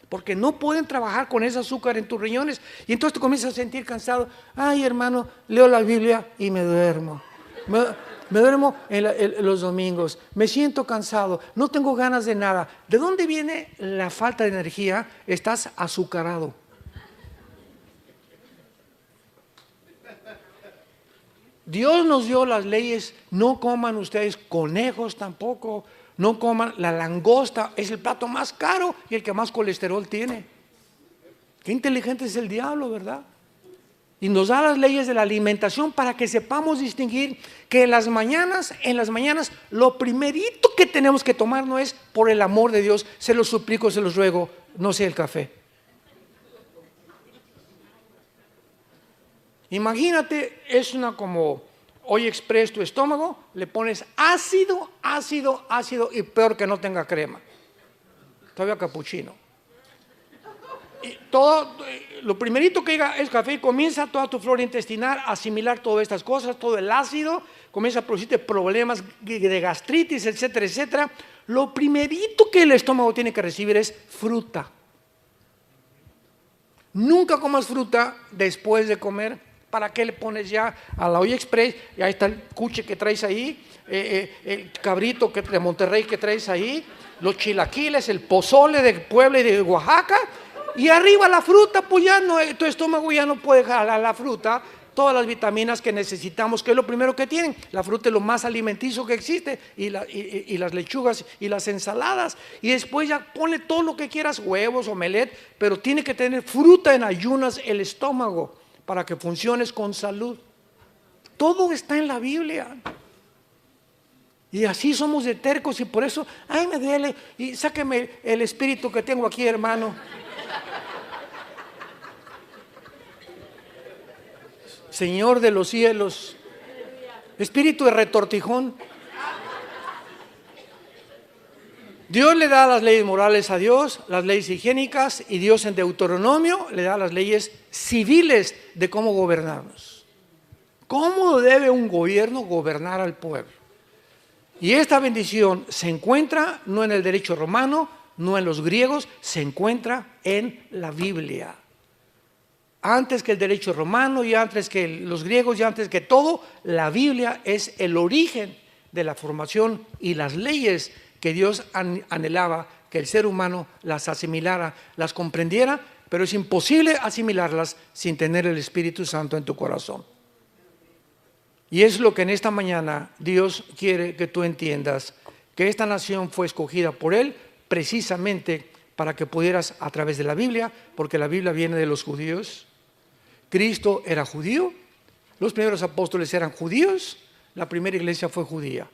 porque no pueden trabajar con ese azúcar en tus riñones. Y entonces te comienzas a sentir cansado. Ay, hermano, leo la Biblia y me duermo. Me duermo en los domingos, me siento cansado, no tengo ganas de nada. ¿De dónde viene la falta de energía? Estás azucarado. Dios nos dio las leyes, no coman ustedes conejos tampoco, no coman la langosta, es el plato más caro y el que más colesterol tiene. Qué inteligente es el diablo, ¿verdad? Y nos da las leyes de la alimentación para que sepamos distinguir que en las mañanas, lo primerito que tenemos que tomar no es por el amor de Dios, se los suplico, se los ruego, no sea el café. Imagínate, es una como hoy express tu estómago, le pones ácido y peor que no tenga crema. Todavía capuchino. Y todo, lo primerito que diga es café y comienza toda tu flora intestinal a asimilar todas estas cosas, todo el ácido, comienza a producirte problemas de gastritis, etcétera, etcétera. Lo primerito que el estómago tiene que recibir es fruta. Nunca comas fruta después de comer. ¿Para qué le pones ya a la olla express? Y ahí está el cuche que traes ahí, el cabrito de Monterrey que traes ahí, los chilaquiles, el pozole de Puebla y de Oaxaca. Y arriba la fruta, pues ya no, tu estómago ya no puede jalar la fruta, todas las vitaminas que necesitamos, que es lo primero que tienen. La fruta es lo más alimenticio que existe, y las lechugas y las ensaladas. Y después ya ponle todo lo que quieras, huevos, omelette, pero tiene que tener fruta en ayunas el estómago para que funciones con salud. Todo está en la Biblia. Y así somos de tercos y por eso, ay, me duele, y sáqueme el espíritu que tengo aquí, hermano. Señor de los cielos, espíritu de retortijón. Dios le da las leyes morales a Dios, las leyes higiénicas, y Dios en Deuteronomio le da las leyes civiles de cómo gobernarnos. ¿Cómo debe un gobierno gobernar al pueblo? Y esta bendición se encuentra no en el derecho romano, no en los griegos, se encuentra en la Biblia. Antes que el derecho romano y antes que los griegos y antes que todo, la Biblia es el origen de la formación y las leyes que Dios anhelaba que el ser humano las asimilara, las comprendiera, pero es imposible asimilarlas sin tener el Espíritu Santo en tu corazón. Y es lo que en esta mañana Dios quiere que tú entiendas, que esta nación fue escogida por Él precisamente para que pudieras a través de la Biblia, porque la Biblia viene de los judíos. Cristo era judío, los primeros apóstoles eran judíos, la primera iglesia fue judía.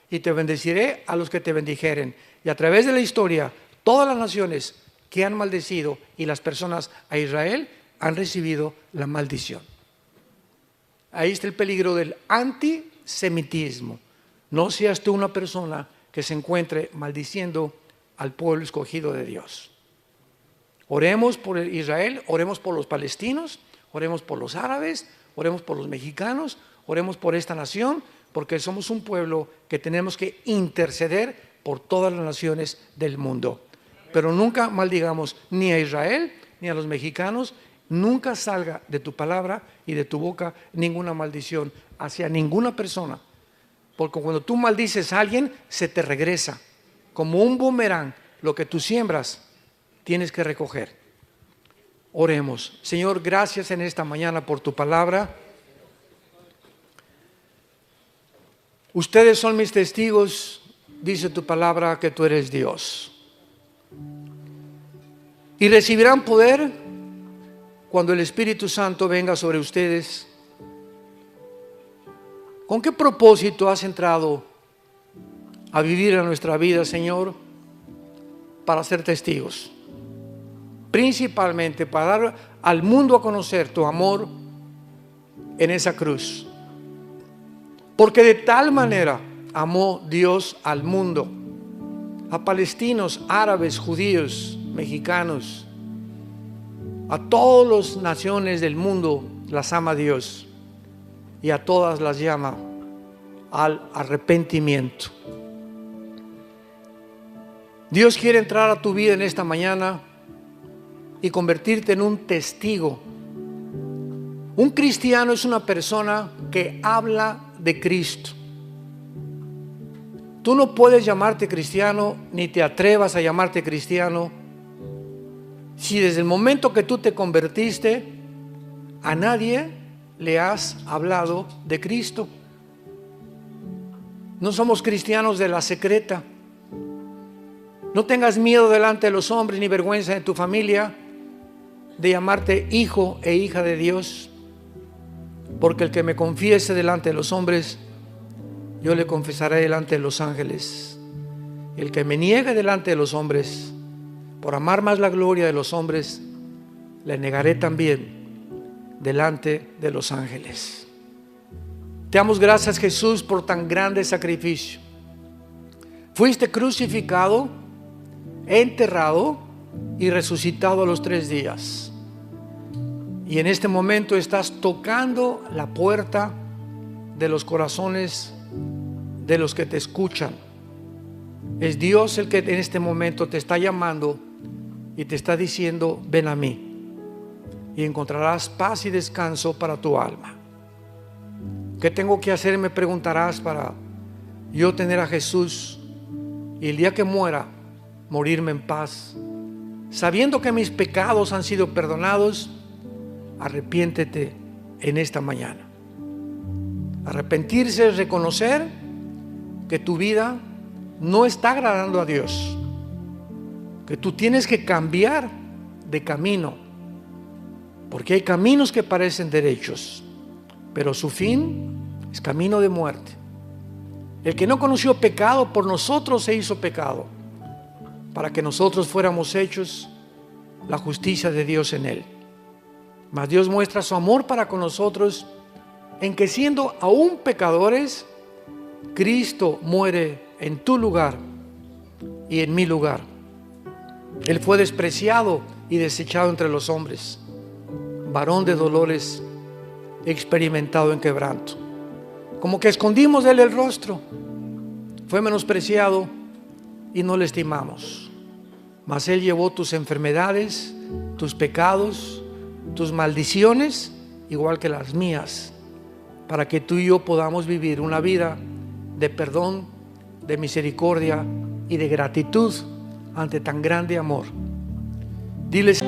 Y te bendeciré a los que te bendijeren. Y a través de la historia, todas las naciones que han maldecido y las personas a Israel han recibido la maldición. Ahí está el peligro del antisemitismo. No seas tú una persona que se encuentre maldiciendo al pueblo escogido de Dios. Oremos por Israel, oremos por los palestinos, oremos por los árabes, oremos por los mexicanos, oremos por esta nación, porque somos un pueblo que tenemos que interceder por todas las naciones del mundo. Pero nunca maldigamos ni a Israel ni a los mexicanos. Nunca salga de tu palabra y de tu boca ninguna maldición hacia ninguna persona, porque cuando tú maldices a alguien se te regresa como un boomerang. Lo que tú siembras tienes que recoger. Oremos. Señor, gracias en esta mañana por tu palabra. Ustedes son mis testigos, dice tu palabra, que tú eres Dios. Y recibirán poder cuando el Espíritu Santo venga sobre ustedes. ¿Con qué propósito has entrado a vivir en nuestra vida, Señor? Para ser testigos. Principalmente para dar al mundo a conocer tu amor en esa cruz. Porque de tal manera amó Dios al mundo, a palestinos, árabes, judíos, mexicanos, a todas las naciones del mundo las ama Dios, y a todas las llama al arrepentimiento. Dios quiere entrar a tu vida en esta mañana y convertirte en un testigo. Un cristiano es una persona que habla de Cristo. Tú no puedes llamarte cristiano, ni te atrevas a llamarte cristiano, si desde el momento que tú te convertiste a nadie le has hablado de Cristo. No somos cristianos de la secreta. No tengas miedo delante de los hombres ni vergüenza de tu familia de llamarte hijo e hija de Dios, porque el que me confiese delante de los hombres, yo le confesaré delante de los ángeles. El que me niegue delante de los hombres, por amar más la gloria de los hombres, le negaré también delante de los ángeles. Te damos gracias, Jesús, por tan grande sacrificio. Fuiste crucificado, enterrado y resucitado a los 3 días. Y en este momento estás tocando la puerta de los corazones de los que te escuchan. Es Dios el que en este momento te está llamando y te está diciendo: ven a mí y encontrarás paz y descanso para tu alma. ¿Qué tengo que hacer? Me preguntarás, para yo tener a Jesús y el día que muera, morirme en paz, sabiendo que mis pecados han sido perdonados. Arrepiéntete en esta mañana. Arrepentirse es reconocer que tu vida no está agradando a Dios, que tú tienes que cambiar de camino, porque hay caminos que parecen derechos, pero su fin es camino de muerte. El que no conoció pecado, por nosotros se hizo pecado, para que nosotros fuéramos hechos la justicia de Dios en él. Mas Dios muestra su amor para con nosotros en que, siendo aún pecadores, Cristo muere en tu lugar y en mi lugar. Él fue despreciado y desechado entre los hombres, varón de dolores, experimentado en quebranto. Como que escondimos de él el rostro, fue menospreciado y no le estimamos. Mas él llevó tus enfermedades, tus pecados, tus maldiciones, igual que las mías, para que tú y yo podamos vivir una vida de perdón, de misericordia y de gratitud ante tan grande amor. Diles: